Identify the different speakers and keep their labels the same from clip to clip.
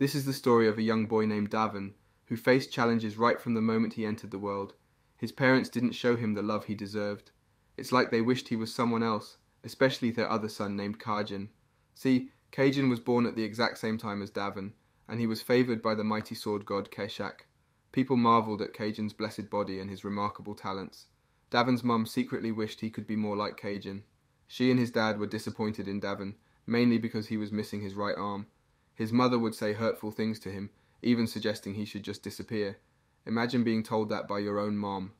Speaker 1: This is the story of a young boy named Davin, who faced challenges right from the moment he entered the world. His parents didn't show him the love he deserved. It's like they wished he was someone else, especially their other son named Kajin. See, Kajin was born at the exact same time as Davin, and he was favoured by the mighty sword god Keshak. People marvelled at Kajin's blessed body and his remarkable talents. Davin's mum secretly wished he could be more like Kajin. She and his dad were disappointed in Davin, mainly because he was missing his right arm. His mother would say hurtful things to him, even suggesting he should just disappear. Imagine being told that by your own mom.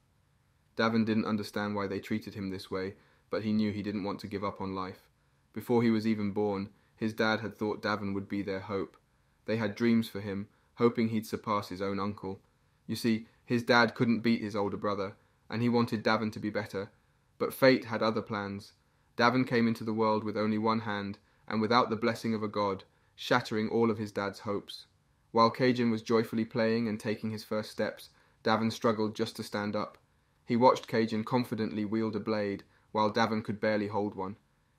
Speaker 1: Davin didn't understand why they treated him this way, but he knew he didn't want to give up on life. Before he was even born, his dad had thought Davin would be their hope. They had dreams for him, hoping he'd surpass his own uncle. You see, his dad couldn't beat his older brother, and he wanted Davin to be better. But fate had other plans. Davin came into the world with only one hand, and without the blessing of a god, shattering all of his dad's hopes. While Kajin was joyfully playing and taking his first steps, Davin struggled just to stand up. He watched Kajin confidently wield a blade, while Davin could barely hold one.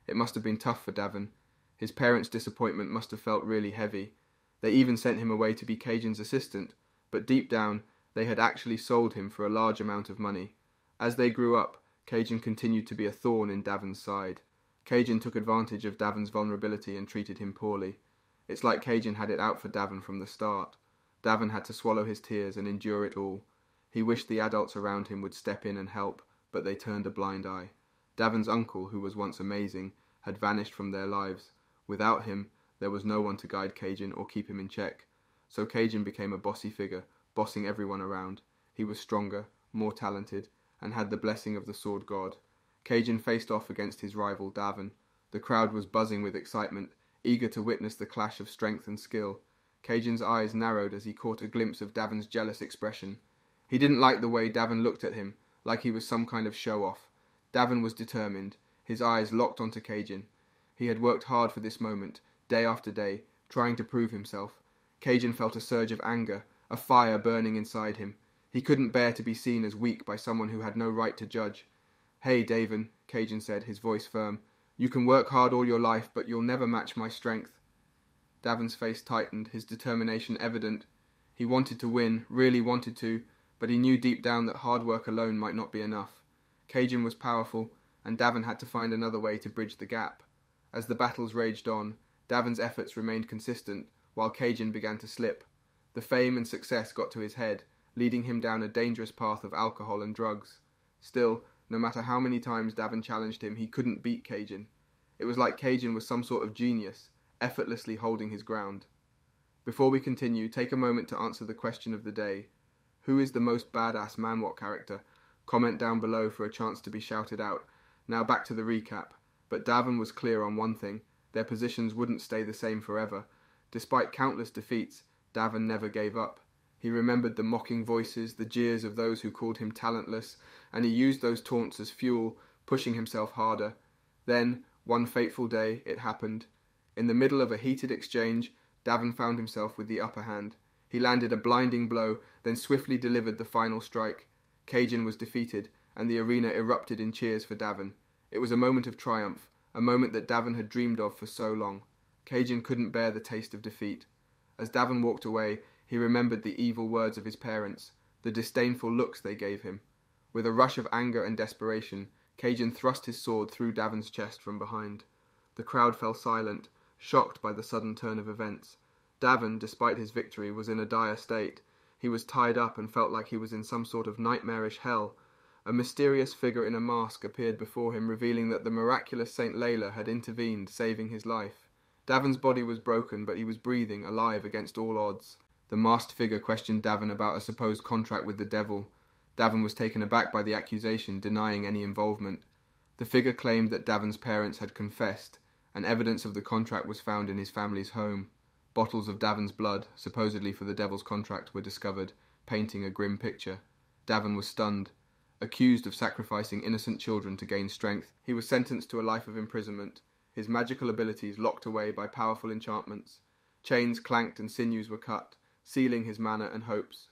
Speaker 1: It must have been tough for Davin. His parents' disappointment must have felt really heavy. They even sent him away to be Kajin's assistant, but deep down, they had actually sold him for a large amount of money. As they grew up, Kajin continued to be a thorn in Davin's side. Kajin took advantage of Davin's vulnerability and treated him poorly. It's like Kajin had it out for Davin from the start. Davin had to swallow his tears and endure it all. He wished the adults around him would step in and help, but they turned a blind eye. Davin's uncle, who was once amazing, had vanished from their lives. Without him, there was no one to guide Kajin or keep him in check. So Kajin became a bossy figure, bossing everyone around. He was stronger, more talented, and had the blessing of the sword god. Kajin faced off against his rival Davin. The crowd was buzzing with excitement, eager to witness the clash of strength and skill. Kajin's eyes narrowed as he caught a glimpse of Davin's jealous expression. He didn't like the way Davin looked at him, like he was some kind of show-off. Davin was determined, his eyes locked onto Kajin. He had worked hard for this moment, day after day, trying to prove himself. Kajin felt a surge of anger, a fire burning inside him. He couldn't bear to be seen as weak by someone who had no right to judge. "Hey, Davin," Kajin said, his voice firm. "You can work hard all your life, but you'll never match my strength." Davin's face tightened, his determination evident. He wanted to win, really wanted to, but he knew deep down that hard work alone might not be enough. Kajin was powerful, and Davin had to find another way to bridge the gap. As the battles raged on, Davin's efforts remained consistent, while Kajin began to slip. The fame and success got to his head, leading him down a dangerous path of alcohol and drugs. Still, no matter how many times Davin challenged him, he couldn't beat Kajin. It was like Kajin was some sort of genius, effortlessly holding his ground. Before we continue, take a moment to answer the question of the day. Who is the most badass Manhwa character? Comment down below for a chance to be shouted out. Now back to the recap. But Davin was clear on one thing. Their positions wouldn't stay the same forever. Despite countless defeats, Davin never gave up. He remembered the mocking voices, the jeers of those who called him talentless, and he used those taunts as fuel, pushing himself harder. Then, one fateful day, it happened. In the middle of a heated exchange, Davin found himself with the upper hand. He landed a blinding blow, then swiftly delivered the final strike. Kajin was defeated, and the arena erupted in cheers for Davin. It was a moment of triumph, a moment that Davin had dreamed of for so long. Kajin couldn't bear the taste of defeat. As Davin walked away, he remembered the evil words of his parents, the disdainful looks they gave him. With a rush of anger and desperation, Kajin thrust his sword through Davin's chest from behind. The crowd fell silent, shocked by the sudden turn of events. Davin, despite his victory, was in a dire state. He was tied up and felt like he was in some sort of nightmarish hell. A mysterious figure in a mask appeared before him, revealing that the miraculous Saint Layla had intervened, saving his life. Davin's body was broken, but he was breathing, alive against all odds. The masked figure questioned Davin about a supposed contract with the devil. Davin was taken aback by the accusation, denying any involvement. The figure claimed that Davin's parents had confessed, and evidence of the contract was found in his family's home. Bottles of Davin's blood, supposedly for the devil's contract, were discovered, painting a grim picture. Davin was stunned. Accused of sacrificing innocent children to gain strength, he was sentenced to a life of imprisonment, his magical abilities locked away by powerful enchantments. Chains clanked and sinews were cut, sealing his manner and hopes.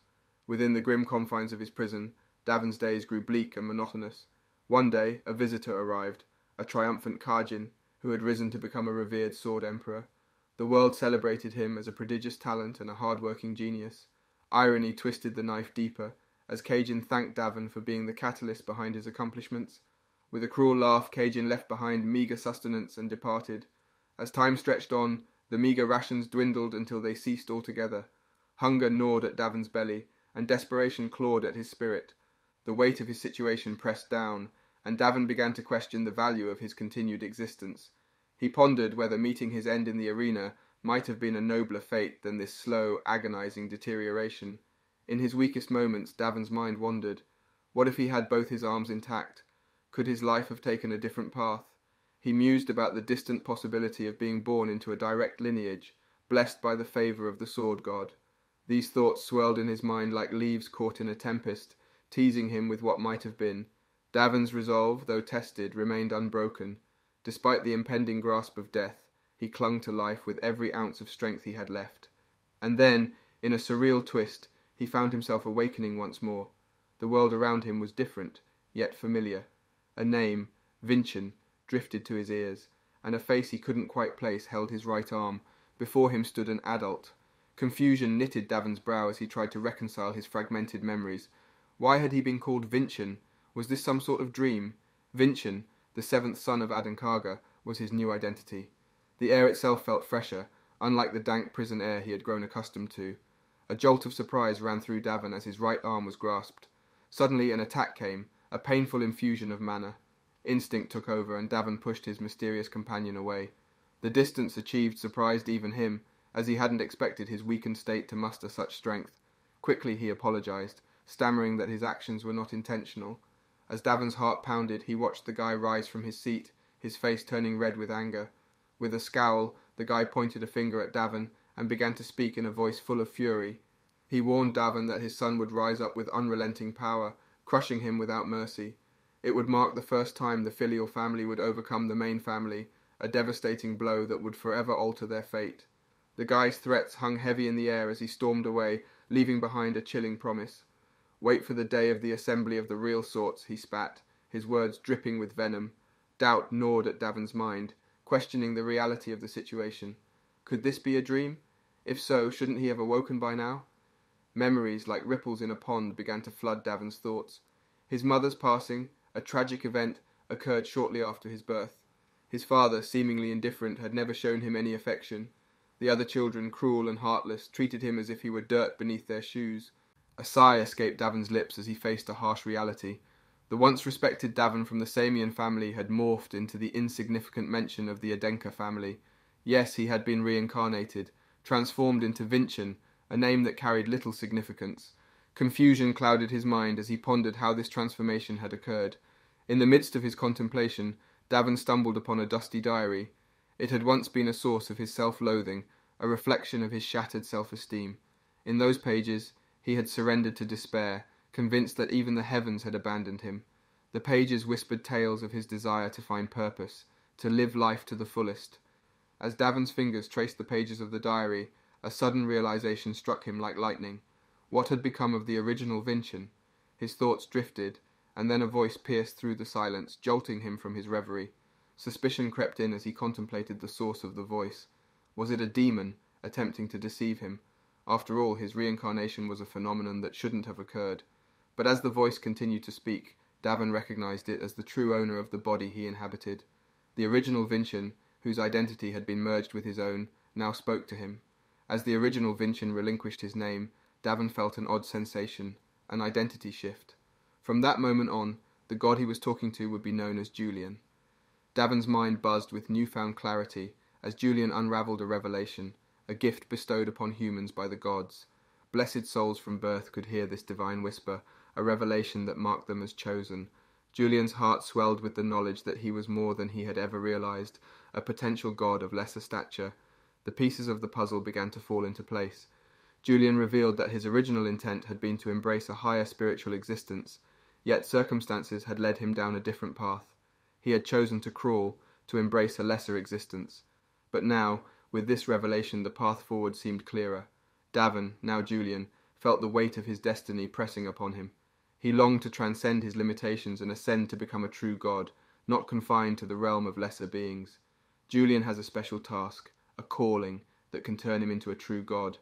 Speaker 1: Within the grim confines of his prison, Davin's days grew bleak and monotonous. One day, a visitor arrived, a triumphant Kajin, who had risen to become a revered sword emperor. The world celebrated him as a prodigious talent and a hard-working genius. Irony twisted the knife deeper, as Kajin thanked Davin for being the catalyst behind his accomplishments. With a cruel laugh, Kajin left behind meagre sustenance and departed. As time stretched on, the meagre rations dwindled until they ceased altogether. Hunger gnawed at Davin's belly, and desperation clawed at his spirit. The weight of his situation pressed down, and Davin began to question the value of his continued existence. He pondered whether meeting his end in the arena might have been a nobler fate than this slow, agonizing deterioration. In his weakest moments, Davin's mind wandered. What if he had both his arms intact? Could his life have taken a different path? He mused about the distant possibility of being born into a direct lineage, blessed by the favour of the sword god. These thoughts swirled in his mind like leaves caught in a tempest, teasing him with what might have been. Davin's resolve, though tested, remained unbroken. Despite the impending grasp of death, he clung to life with every ounce of strength he had left. And then, in a surreal twist, he found himself awakening once more. The world around him was different, yet familiar. A name, Vincent, drifted to his ears, and a face he couldn't quite place held his right arm. Before him stood an adult. Confusion knitted Davin's brow as he tried to reconcile his fragmented memories. Why had he been called Vincent? Was this some sort of dream? Vincent, the seventh son of Adankaga, was his new identity. The air itself felt fresher, unlike the dank prison air he had grown accustomed to. A jolt of surprise ran through Davin as his right arm was grasped. Suddenly an attack came, a painful infusion of mana. Instinct took over, and Davin pushed his mysterious companion away. The distance achieved surprised even him, as he hadn't expected his weakened state to muster such strength. Quickly he apologized, stammering that his actions were not intentional. As Davin's heart pounded, he watched the guy rise from his seat, his face turning red with anger. With a scowl, the guy pointed a finger at Davin and began to speak in a voice full of fury. He warned Davin that his son would rise up with unrelenting power, crushing him without mercy. It would mark the first time the filial family would overcome the main family, a devastating blow that would forever alter their fate. The guy's threats hung heavy in the air as he stormed away, leaving behind a chilling promise. Wait for the day of the assembly of the real sorts, he spat, his words dripping with venom. Doubt gnawed at Davin's mind, questioning the reality of the situation. Could this be a dream? If so, shouldn't he have awoken by now? Memories, like ripples in a pond, began to flood Davin's thoughts. His mother's passing, a tragic event, occurred shortly after his birth. His father, seemingly indifferent, had never shown him any affection. The other children, cruel and heartless, treated him as if he were dirt beneath their shoes. A sigh escaped Davin's lips as he faced a harsh reality. The once respected Davin from the Samian family had morphed into the insignificant mention of the Adenka family. Yes, he had been reincarnated, transformed into Vincent, a name that carried little significance. Confusion clouded his mind as he pondered how this transformation had occurred. In the midst of his contemplation, Davin stumbled upon a dusty diary. It had once been a source of his self-loathing, a reflection of his shattered self-esteem. In those pages, he had surrendered to despair, convinced that even the heavens had abandoned him. The pages whispered tales of his desire to find purpose, to live life to the fullest. As Davin's fingers traced the pages of the diary, a sudden realization struck him like lightning. What had become of the original Vincent? His thoughts drifted, and then a voice pierced through the silence, jolting him from his reverie. Suspicion crept in as he contemplated the source of the voice. Was it a demon, attempting to deceive him? After all, his reincarnation was a phenomenon that shouldn't have occurred. But as the voice continued to speak, Davin recognized it as the true owner of the body he inhabited. The original Vincent, whose identity had been merged with his own, now spoke to him. As the original Vincent relinquished his name, Davin felt an odd sensation, an identity shift. From that moment on, the god he was talking to would be known as Julian. Davin's mind buzzed with newfound clarity as Julian unravelled a revelation, a gift bestowed upon humans by the gods. Blessed souls from birth could hear this divine whisper, a revelation that marked them as chosen. Julian's heart swelled with the knowledge that he was more than he had ever realized, a potential god of lesser stature. The pieces of the puzzle began to fall into place. Julian revealed that his original intent had been to embrace a higher spiritual existence, yet circumstances had led him down a different path. He had chosen to crawl, to embrace a lesser existence. But now, with this revelation, the path forward seemed clearer. Davin, now Julian, felt the weight of his destiny pressing upon him. He longed to transcend his limitations and ascend to become a true god, not confined to the realm of lesser beings. Julian has a special task, a calling, that can turn him into a true god.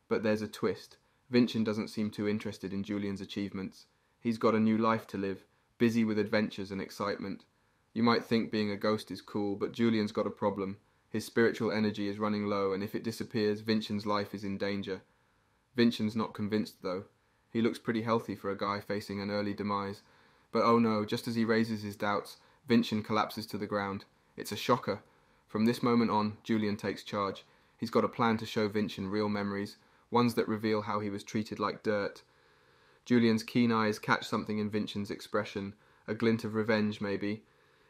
Speaker 1: But there's a twist. Vincent doesn't seem too interested in Julian's achievements. He's got a new life to live, busy with adventures and excitement. You might think being a ghost is cool, but Julian's got a problem. His spiritual energy is running low, and if it disappears, Vincent's life is in danger. Vincent's not convinced, though. He looks pretty healthy for a guy facing an early demise. But oh no, just as he raises his doubts, Vincent collapses to the ground. It's a shocker. From this moment on, Julian takes charge. He's got a plan to show Vincent real memories, ones that reveal how he was treated like dirt. Julian's keen eyes catch something in Vincent's expression, a glint of revenge maybe.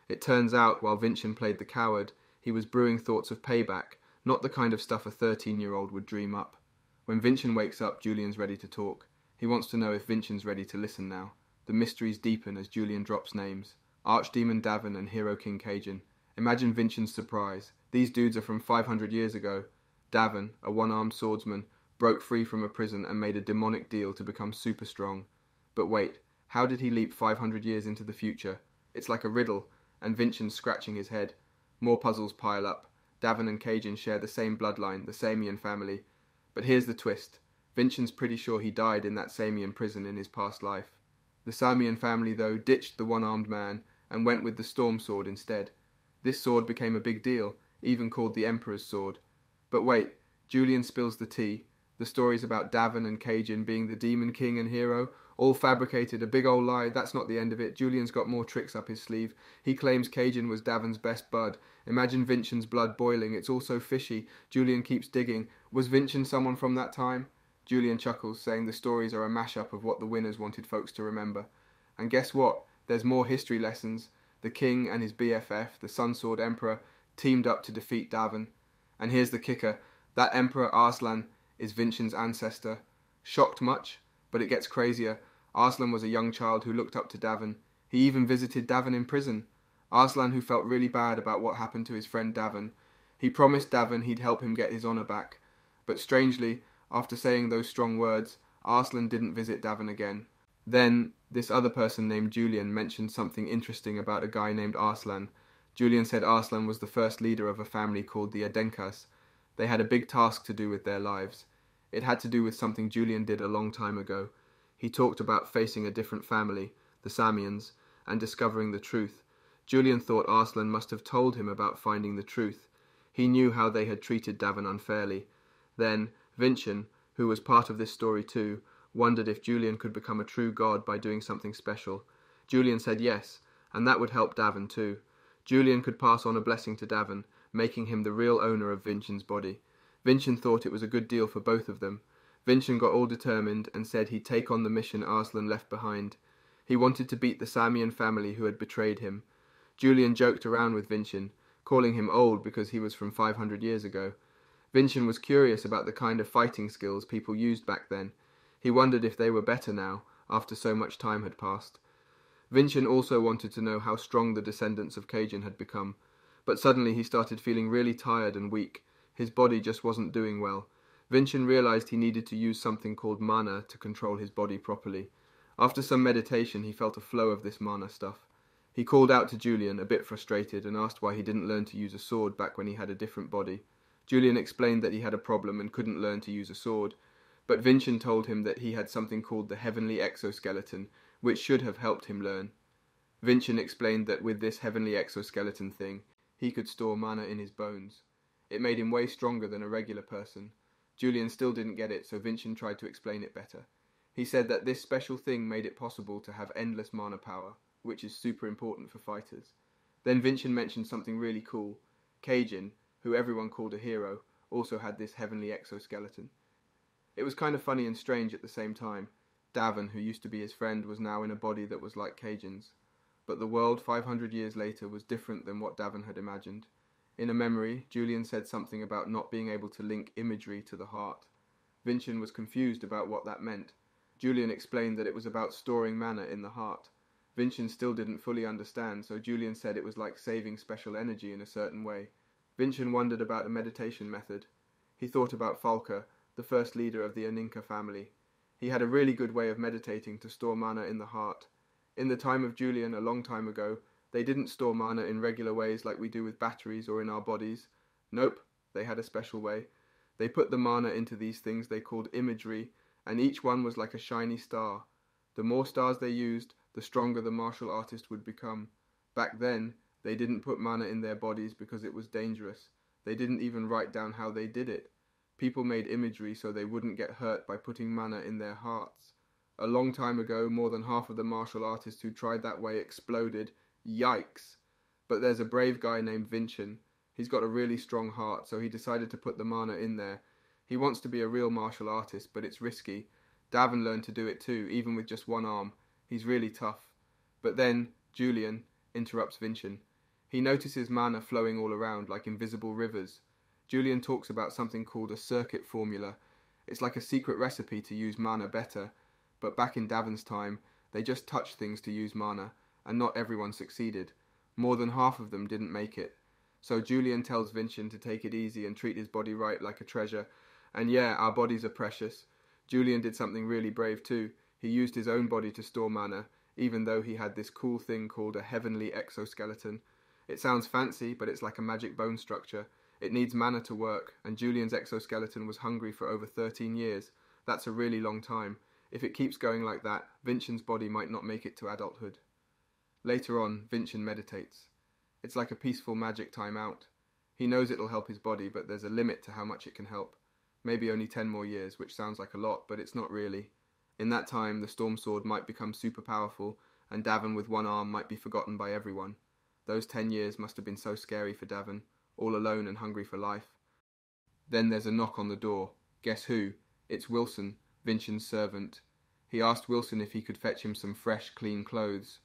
Speaker 1: It turns out, while Vincent played the coward, he was brewing thoughts of payback, not the kind of stuff a 13-year-old would dream up. When Vincent wakes up, Julian's ready to talk. He wants to know if Vincent's ready to listen now. The mysteries deepen as Julian drops names. Archdemon Davin and Hero King Cajun. Imagine Vincent's surprise. These dudes are from 500 years ago. Davin, a one-armed swordsman, broke free from a prison and made a demonic deal to become super strong. But wait, how did he leap 500 years into the future? It's like a riddle, and Vincent's scratching his head. More puzzles pile up. Davin and Cajun share the same bloodline, the Samian family. But here's the twist. Vincent's pretty sure he died in that Samian prison in his past life. The Samian family, though, ditched the one-armed man and went with the storm sword instead. This sword became a big deal, even called the Emperor's Sword. But wait, Julian spills the tea. The stories about Davin and Cajun being the Demon King and hero, all fabricated, a big old lie. That's not the end of it. Julian's got more tricks up his sleeve. He claims Cajun was Davin's best bud. Imagine Vincent's blood boiling. It's all so fishy. Julian keeps digging. Was Vincent someone from that time? Julian chuckles, saying the stories are a mashup of what the winners wanted folks to remember. And guess what? There's more history lessons. The king and his BFF, the Sun Sword Emperor, teamed up to defeat Davin. And here's the kicker. That Emperor Arslan is Vincent's ancestor. Shocked much? But it gets crazier. Arslan was a young child who looked up to Davin. He even visited Davin in prison. Arslan, who felt really bad about what happened to his friend Davin. He promised Davin he'd help him get his honor back. But strangely, after saying those strong words, Arslan didn't visit Davin again. Then, this other person named Julian mentioned something interesting about a guy named Arslan. Julian said Arslan was the first leader of a family called the Adenkas. They had a big task to do with their lives. It had to do with something Julian did a long time ago. He talked about facing a different family, the Samians, and discovering the truth. Julian thought Arslan must have told him about finding the truth. He knew how they had treated Davin unfairly. Then, Vincent, who was part of this story too, wondered if Julian could become a true god by doing something special. Julian said yes, and that would help Davin too. Julian could pass on a blessing to Davin, making him the real owner of Vincent's body. Vincent thought it was a good deal for both of them. Vincent got all determined and said he'd take on the mission Arslan left behind. He wanted to beat the Samian family who had betrayed him. Julian joked around with Vincent, calling him old because he was from 500 years ago. Vincent was curious about the kind of fighting skills people used back then. He wondered if they were better now, after so much time had passed. Vincent also wanted to know how strong the descendants of Cajun had become, but suddenly he started feeling really tired and weak. His body just wasn't doing well. Vincent realized he needed to use something called mana to control his body properly. After some meditation, he felt a flow of this mana stuff. He called out to Julian, a bit frustrated, and asked why he didn't learn to use a sword back when he had a different body. Julian explained that he had a problem and couldn't learn to use a sword, but Vincent told him that he had something called the heavenly exoskeleton, which should have helped him learn. Vincent explained that with this heavenly exoskeleton thing, he could store mana in his bones. It made him way stronger than a regular person. Julian still didn't get it, so Vincent tried to explain it better. He said that this special thing made it possible to have endless mana power, which is super important for fighters. Then Vincent mentioned something really cool. Cajun, who everyone called a hero, also had this heavenly exoskeleton. It was kind of funny and strange at the same time. Davin, who used to be his friend, was now in a body that was like Cajun's. But the world 500 years later was different than what Davin had imagined. In a memory, Julian said something about not being able to link imagery to the heart. Vincent was confused about what that meant. Julian explained that it was about storing mana in the heart. Vincent still didn't fully understand, so Julian said it was like saving special energy in a certain way. Vincent wondered about a meditation method. He thought about Falca, the first leader of the Aninka family. He had a really good way of meditating to store mana in the heart. In the time of Julian, a long time ago, they didn't store mana in regular ways like we do with batteries or in our bodies. Nope, they had a special way. They put the mana into these things they called imagery, and each one was like a shiny star. The more stars they used, the stronger the martial artist would become. Back then, they didn't put mana in their bodies because it was dangerous. They didn't even write down how they did it. People made imagery so they wouldn't get hurt by putting mana in their hearts. A long time ago, more than half of the martial artists who tried that way exploded. Yikes! But there's a brave guy named Vincent. He's got a really strong heart, so he decided to put the mana in there. He wants to be a real martial artist, but it's risky. Davin learned to do it too, even with just one arm. He's really tough. But then, Julian interrupts Vincent. He notices mana flowing all around, like invisible rivers. Julian talks about something called a circuit formula. It's like a secret recipe to use mana better. But back in Davin's time, they just touched things to use mana, and not everyone succeeded. More than half of them didn't make it. So Julian tells Vincent to take it easy and treat his body right like a treasure. And yeah, our bodies are precious. Julian did something really brave too. He used his own body to store mana, even though he had this cool thing called a heavenly exoskeleton. It sounds fancy, but it's like a magic bone structure. It needs mana to work, and Julian's exoskeleton was hungry for over 13 years. That's a really long time. If it keeps going like that, Vincent's body might not make it to adulthood. Later on, Vincent meditates. It's like a peaceful magic time out. He knows it'll help his body, but there's a limit to how much it can help. Maybe only 10 more years, which sounds like a lot, but it's not really. In that time, the Storm Sword might become super powerful, and Davin with one arm might be forgotten by everyone. Those 10 years must have been so scary for Davin, all alone and hungry for life. Then there's a knock on the door. Guess who? It's Wilson, Vincent's servant. He asked Wilson if he could fetch him some fresh, clean clothes.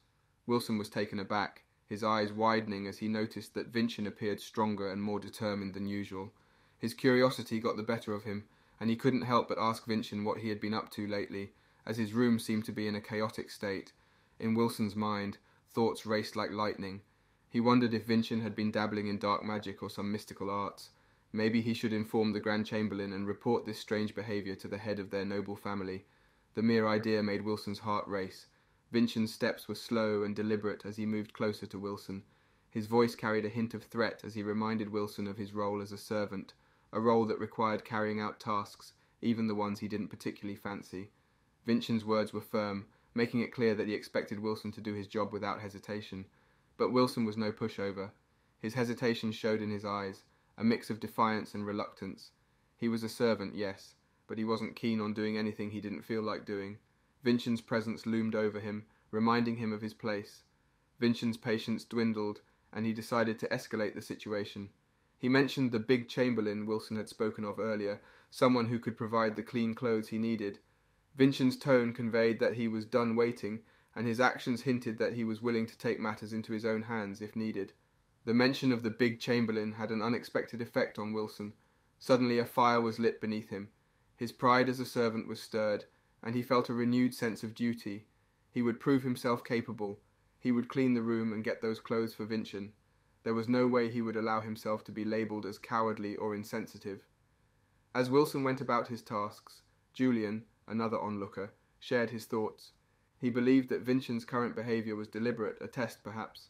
Speaker 1: Wilson was taken aback, his eyes widening as he noticed that Vincent appeared stronger and more determined than usual. His curiosity got the better of him, and he couldn't help but ask Vincent what he had been up to lately, as his room seemed to be in a chaotic state. In Wilson's mind, thoughts raced like lightning. He wondered if Vincent had been dabbling in dark magic or some mystical arts. Maybe he should inform the Grand Chamberlain and report this strange behaviour to the head of their noble family. The mere idea made Wilson's heart race. Vincent's steps were slow and deliberate as he moved closer to Wilson. His voice carried a hint of threat as he reminded Wilson of his role as a servant, a role that required carrying out tasks, even the ones he didn't particularly fancy. Vincent's words were firm, making it clear that he expected Wilson to do his job without hesitation. But Wilson was no pushover. His hesitation showed in his eyes, a mix of defiance and reluctance. He was a servant, yes, but he wasn't keen on doing anything he didn't feel like doing. Vincent's presence loomed over him, reminding him of his place. Vincent's patience dwindled, and he decided to escalate the situation. He mentioned the big chamberlain Wilson had spoken of earlier, someone who could provide the clean clothes he needed. Vincent's tone conveyed that he was done waiting, and his actions hinted that he was willing to take matters into his own hands if needed. The mention of the big chamberlain had an unexpected effect on Wilson. Suddenly a fire was lit beneath him. His pride as a servant was stirred, and he felt a renewed sense of duty. He would prove himself capable. He would clean the room and get those clothes for Vincent. There was no way he would allow himself to be labelled as cowardly or insensitive. As Wilson went about his tasks, Julian, another onlooker, shared his thoughts. He believed that Vincent's current behaviour was deliberate, a test perhaps.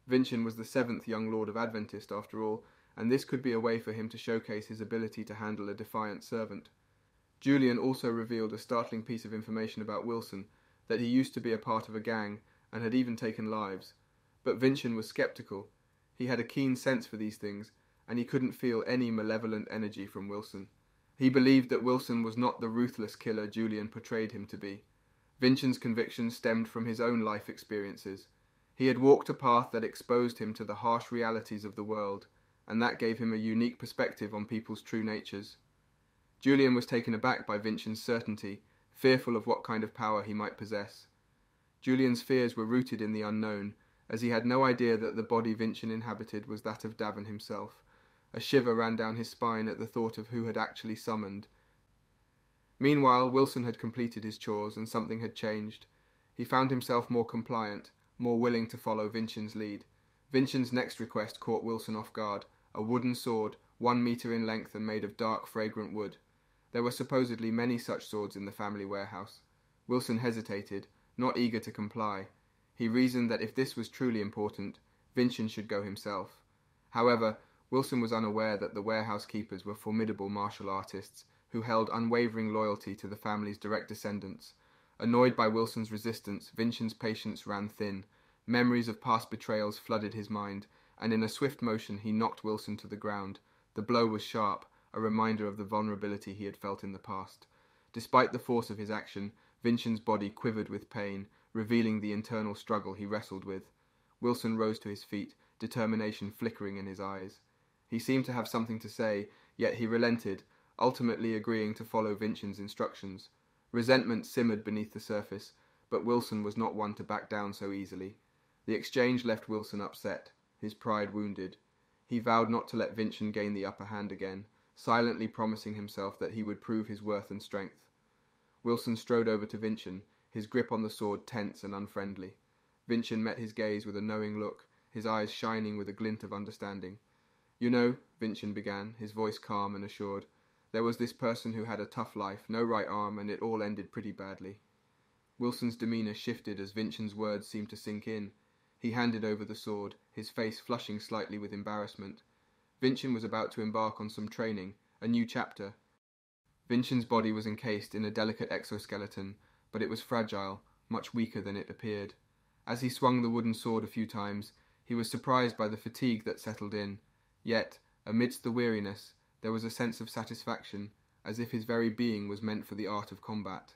Speaker 1: Vincent was the 7th young Lord of Adventist after all, and this could be a way for him to showcase his ability to handle a defiant servant. Julian also revealed a startling piece of information about Wilson, that he used to be a part of a gang, and had even taken lives. But Vincent was sceptical. He had a keen sense for these things, and he couldn't feel any malevolent energy from Wilson. He believed that Wilson was not the ruthless killer Julian portrayed him to be. Vincent's conviction stemmed from his own life experiences. He had walked a path that exposed him to the harsh realities of the world, and that gave him a unique perspective on people's true natures. Julian was taken aback by Vincent's certainty, fearful of what kind of power he might possess. Julian's fears were rooted in the unknown, as he had no idea that the body Vincent inhabited was that of Davin himself. A shiver ran down his spine at the thought of who had actually summoned. Meanwhile, Wilson had completed his chores, and something had changed. He found himself more compliant, more willing to follow Vincent's lead. Vincent's next request caught Wilson off guard, a wooden sword, 1 metre in length and made of dark, fragrant wood. There were supposedly many such swords in the family warehouse. Wilson hesitated, not eager to comply. He reasoned that if this was truly important, Vincent should go himself. However, Wilson was unaware that the warehouse keepers were formidable martial artists who held unwavering loyalty to the family's direct descendants. Annoyed by Wilson's resistance, Vincent's patience ran thin. Memories of past betrayals flooded his mind, and in a swift motion he knocked Wilson to the ground. The blow was sharp, a reminder of the vulnerability he had felt in the past. Despite the force of his action, Vincent's body quivered with pain, revealing the internal struggle he wrestled with. Wilson rose to his feet, determination flickering in his eyes. He seemed to have something to say, yet he relented, ultimately agreeing to follow Vincent's instructions. Resentment simmered beneath the surface, but Wilson was not one to back down so easily. The exchange left Wilson upset, his pride wounded. He vowed not to let Vincent gain the upper hand again, silently promising himself that he would prove his worth and strength. Wilson strode over to Vincent, his grip on the sword tense and unfriendly. Vincent met his gaze with a knowing look, his eyes shining with a glint of understanding. "You know," Vincent began, his voice calm and assured, "there was this person who had a tough life, no right arm, and it all ended pretty badly." Wilson's demeanour shifted as Vincent's words seemed to sink in. He handed over the sword, his face flushing slightly with embarrassment. Vincent was about to embark on some training, a new chapter. Vincent's body was encased in a delicate exoskeleton, but it was fragile, much weaker than it appeared. As he swung the wooden sword a few times, he was surprised by the fatigue that settled in. Yet, amidst the weariness, there was a sense of satisfaction, as if his very being was meant for the art of combat.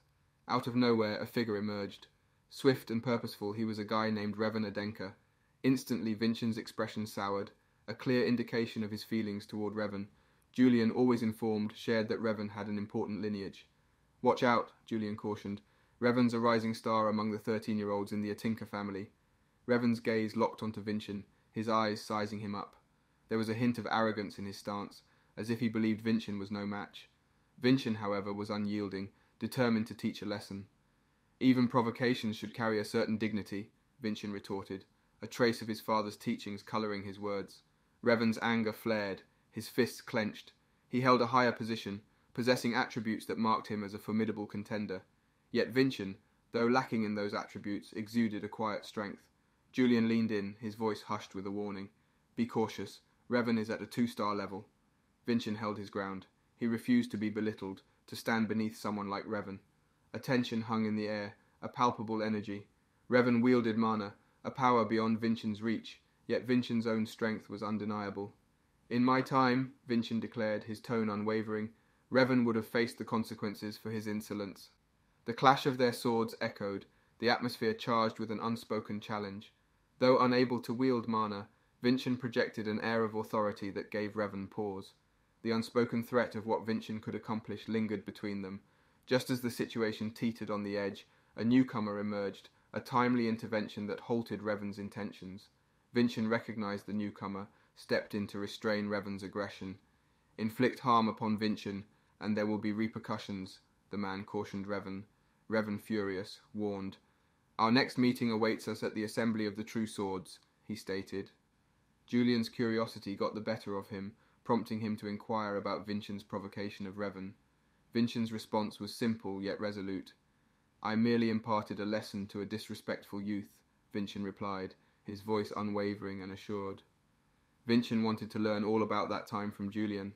Speaker 1: Out of nowhere, a figure emerged. Swift and purposeful, he was a guy named Revan Adenka. Instantly, Vincent's expression soured, a clear indication of his feelings toward Revan. Julian, always informed, shared that Revan had an important lineage. "Watch out," Julian cautioned. "Revan's a rising star among the 13-year-olds in the Atinka family." Revan's gaze locked onto Vincent, his eyes sizing him up. There was a hint of arrogance in his stance, as if he believed Vincent was no match. Vincent, however, was unyielding, determined to teach a lesson. "Even provocations should carry a certain dignity," Vincent retorted, a trace of his father's teachings colouring his words. Revan's anger flared, his fists clenched. He held a higher position, possessing attributes that marked him as a formidable contender. Yet Vincent, though lacking in those attributes, exuded a quiet strength. Julian leaned in, his voice hushed with a warning. "Be cautious. Revan is at a 2-star level." Vincent held his ground. He refused to be belittled, to stand beneath someone like Revan. A tension hung in the air, a palpable energy. Revan wielded mana, a power beyond Vincent's reach, yet Vincent's own strength was undeniable. "In my time," Vincent declared, his tone unwavering, "Revan would have faced the consequences for his insolence." The clash of their swords echoed, the atmosphere charged with an unspoken challenge. Though unable to wield mana, Vincent projected an air of authority that gave Revan pause. The unspoken threat of what Vincent could accomplish lingered between them. Just as the situation teetered on the edge, a newcomer emerged, a timely intervention that halted Revan's intentions. Vincent recognized the newcomer, stepped in to restrain Revan's aggression. "Inflict harm upon Vincent, and there will be repercussions," the man cautioned Revan. Revan, furious, warned. "Our next meeting awaits us at the Assembly of the True Swords," he stated. Julian's curiosity got the better of him, prompting him to inquire about Vincent's provocation of Revan. Vincent's response was simple yet resolute. "I merely imparted a lesson to a disrespectful youth," Vincent replied, his voice unwavering and assured. Vincent wanted to learn all about that time from Julian.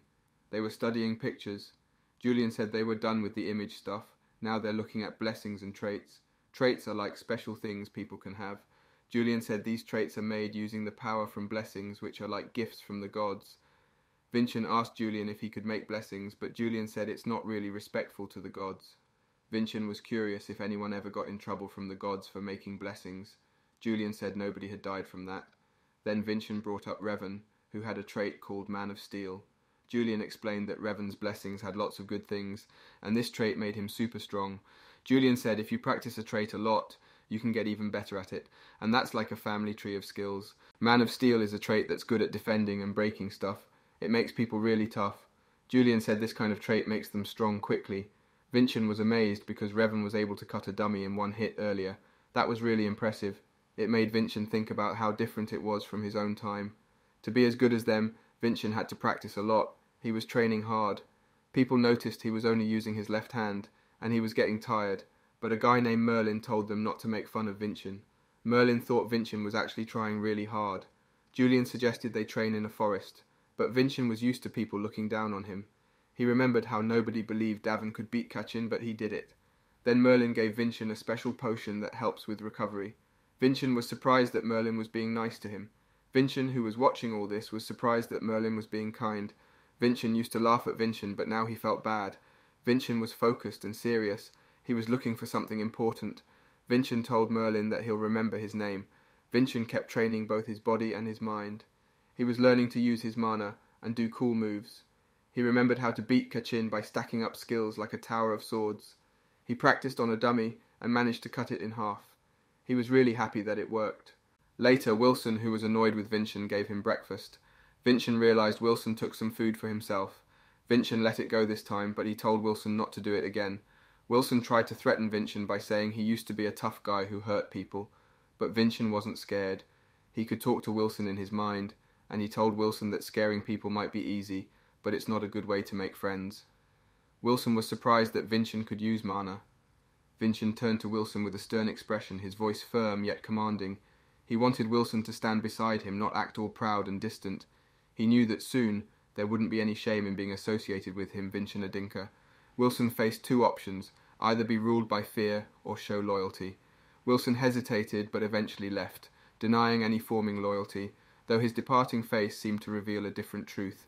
Speaker 1: They were studying pictures. Julian said they were done with the image stuff. Now they're looking at blessings and traits. Traits are like special things people can have. Julian said these traits are made using the power from blessings, which are like gifts from the gods. Vincent asked Julian if he could make blessings, but Julian said it's not really respectful to the gods. Vincent was curious if anyone ever got in trouble from the gods for making blessings. Julian said nobody had died from that. Then Vincent brought up Revan, who had a trait called Man of Steel. Julian explained that Revan's blessings had lots of good things, and this trait made him super strong. Julian said if you practice a trait a lot, you can get even better at it, and that's like a family tree of skills. Man of Steel is a trait that's good at defending and breaking stuff. It makes people really tough. Julian said this kind of trait makes them strong quickly. Vincent was amazed because Revan was able to cut a dummy in one hit earlier. That was really impressive. It made Vincent think about how different it was from his own time. To be as good as them, Vincent had to practice a lot. He was training hard. People noticed he was only using his left hand, and he was getting tired, but a guy named Merlin told them not to make fun of Vincent. Merlin thought Vincent was actually trying really hard. Julian suggested they train in a forest. but Vincent was used to people looking down on him. He remembered how nobody believed Davin could beat Kachin, but he did it. Then Merlin gave Vincent a special potion that helps with recovery. Vincent was surprised that Merlin was being nice to him. Vincent, who was watching all this, was surprised that Merlin was being kind. Vincent used to laugh at Vincent, but now he felt bad. Vincent was focused and serious. He was looking for something important. Vincent told Merlin that he'll remember his name. Vincent kept training both his body and his mind. He was learning to use his mana and do cool moves. He remembered how to beat Kachin by stacking up skills like a tower of swords. He practiced on a dummy and managed to cut it in half. He was really happy that it worked. Later, Wilson, who was annoyed with Vincent, gave him breakfast. Vincent realized Wilson took some food for himself. Vincent let it go this time, but he told Wilson not to do it again. Wilson tried to threaten Vincent by saying he used to be a tough guy who hurt people. But Vincent wasn't scared. He could talk to Wilson in his mind, and he told Wilson that scaring people might be easy, but it's not a good way to make friends. Wilson was surprised that Vincent could use mana. Vincent turned to Wilson with a stern expression, his voice firm yet commanding. He wanted Wilson to stand beside him, not act all proud and distant. He knew that soon there wouldn't be any shame in being associated with him, Vincent Adinka. Wilson faced two options, either be ruled by fear or show loyalty. Wilson hesitated but eventually left, denying any forming loyalty, though his departing face seemed to reveal a different truth.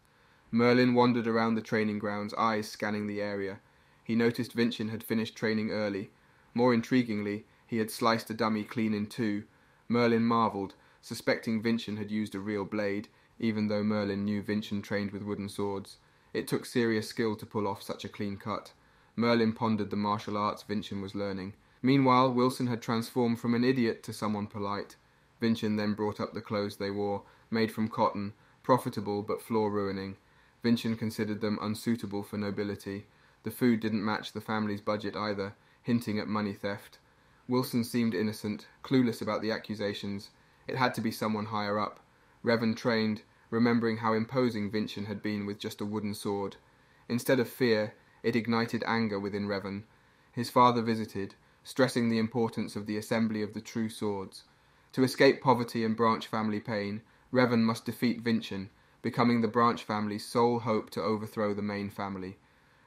Speaker 1: Merlin wandered around the training grounds, eyes scanning the area. He noticed Vincent had finished training early. More intriguingly, he had sliced a dummy clean in two. Merlin marvelled, suspecting Vincent had used a real blade, even though Merlin knew Vincent trained with wooden swords. It took serious skill to pull off such a clean cut. Merlin pondered the martial arts Vincent was learning. Meanwhile, Wilson had transformed from an idiot to someone polite. Vincent then brought up the clothes they wore, made from cotton, profitable but flaw-ruining. Vincent considered them unsuitable for nobility. The food didn't match the family's budget either, hinting at money theft. Wilson seemed innocent, clueless about the accusations. It had to be someone higher up. Revan trained, remembering how imposing Vincent had been with just a wooden sword. Instead of fear, it ignited anger within Revan. His father visited, stressing the importance of the assembly of the true swords. To escape poverty and branch family pain, Revan must defeat Vincent, becoming the branch family's sole hope to overthrow the main family.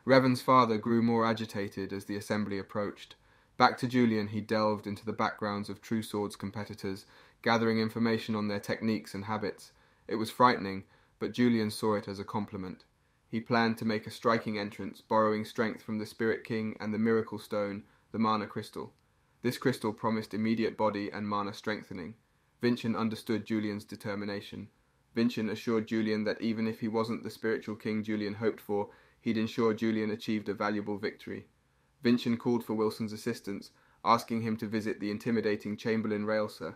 Speaker 1: Revan's father grew more agitated as the assembly approached. Back to Julian, he delved into the backgrounds of True Swords competitors, gathering information on their techniques and habits. It was frightening, but Julian saw it as a compliment. He planned to make a striking entrance, borrowing strength from the Spirit King and the Miracle Stone, the Mana Crystal. This crystal promised immediate body and mana strengthening. Vincent understood Julian's determination. Vincent assured Julian that even if he wasn't the spiritual king Julian hoped for, he'd ensure Julian achieved a valuable victory. Vincent called for Wilson's assistance, asking him to visit the intimidating Chamberlain Railsa.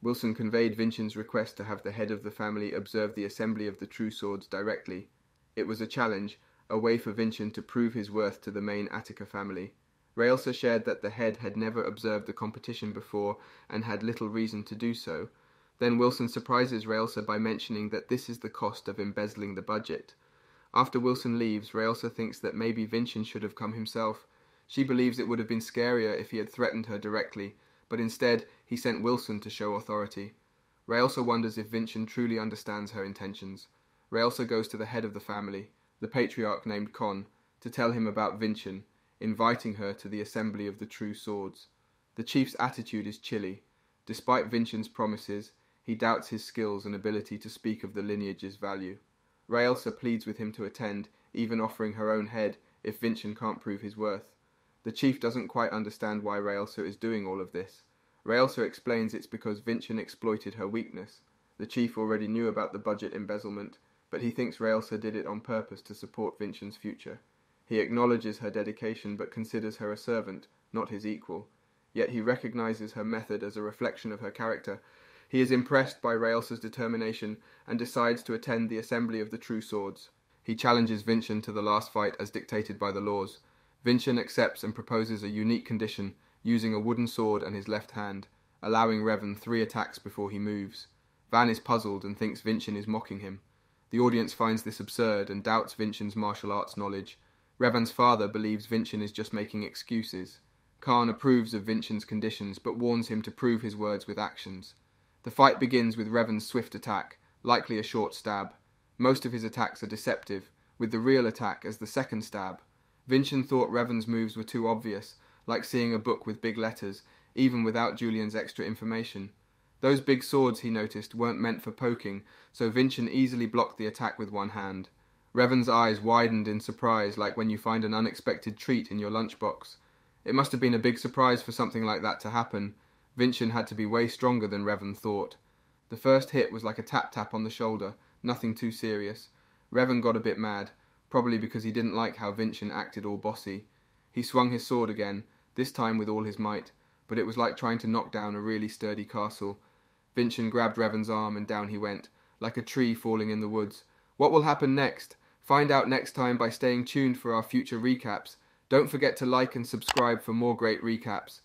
Speaker 1: Wilson conveyed Vincent's request to have the head of the family observe the assembly of the True Swords directly. It was a challenge, a way for Vincent to prove his worth to the main Attica family. Railsa shared that the head had never observed the competition before and had little reason to do so. Then Wilson surprises Railsa by mentioning that this is the cost of embezzling the budget. After Wilson leaves, Railsa thinks that maybe Vincent should have come himself. She believes it would have been scarier if he had threatened her directly, but instead he sent Wilson to show authority. Railsa wonders if Vincent truly understands her intentions. Railsa goes to the head of the family, the patriarch named Con, to tell him about Vincent, inviting her to the assembly of the True Swords. The chief's attitude is chilly. Despite Vincent's promises, he doubts his skills and ability to speak of the lineage's value. Raelsa pleads with him to attend, even offering her own head if Vincent can't prove his worth. The chief doesn't quite understand why Raelsa is doing all of this. Raelsa explains it's because Vincent exploited her weakness. The chief already knew about the budget embezzlement, but he thinks Raelsa did it on purpose to support Vincent's future. He acknowledges her dedication but considers her a servant, not his equal. Yet he recognizes her method as a reflection of her character. He is impressed by Raelsa's determination and decides to attend the assembly of the True Swords. He challenges Vincent to the last fight as dictated by the laws. Vincent accepts and proposes a unique condition, using a wooden sword and his left hand, allowing Revan 3 attacks before he moves. Van is puzzled and thinks Vincent is mocking him. The audience finds this absurd and doubts Vincent's martial arts knowledge. Revan's father believes Vincent is just making excuses. Khan approves of Vincent's conditions but warns him to prove his words with actions. The fight begins with Revan's swift attack, likely a short stab. Most of his attacks are deceptive, with the real attack as the second stab. Vincent thought Revan's moves were too obvious, like seeing a book with big letters, even without Julian's extra information. Those big swords, he noticed, weren't meant for poking, so Vincent easily blocked the attack with one hand. Revan's eyes widened in surprise, like when you find an unexpected treat in your lunchbox. It must have been a big surprise for something like that to happen. Vincent had to be way stronger than Revan thought. The first hit was like a tap-tap on the shoulder, nothing too serious. Revan got a bit mad, probably because he didn't like how Vincent acted all bossy. He swung his sword again, this time with all his might, but it was like trying to knock down a really sturdy castle. Vincent grabbed Revan's arm and down he went, like a tree falling in the woods. What will happen next? Find out next time by staying tuned for our future recaps. Don't forget to like and subscribe for more great recaps.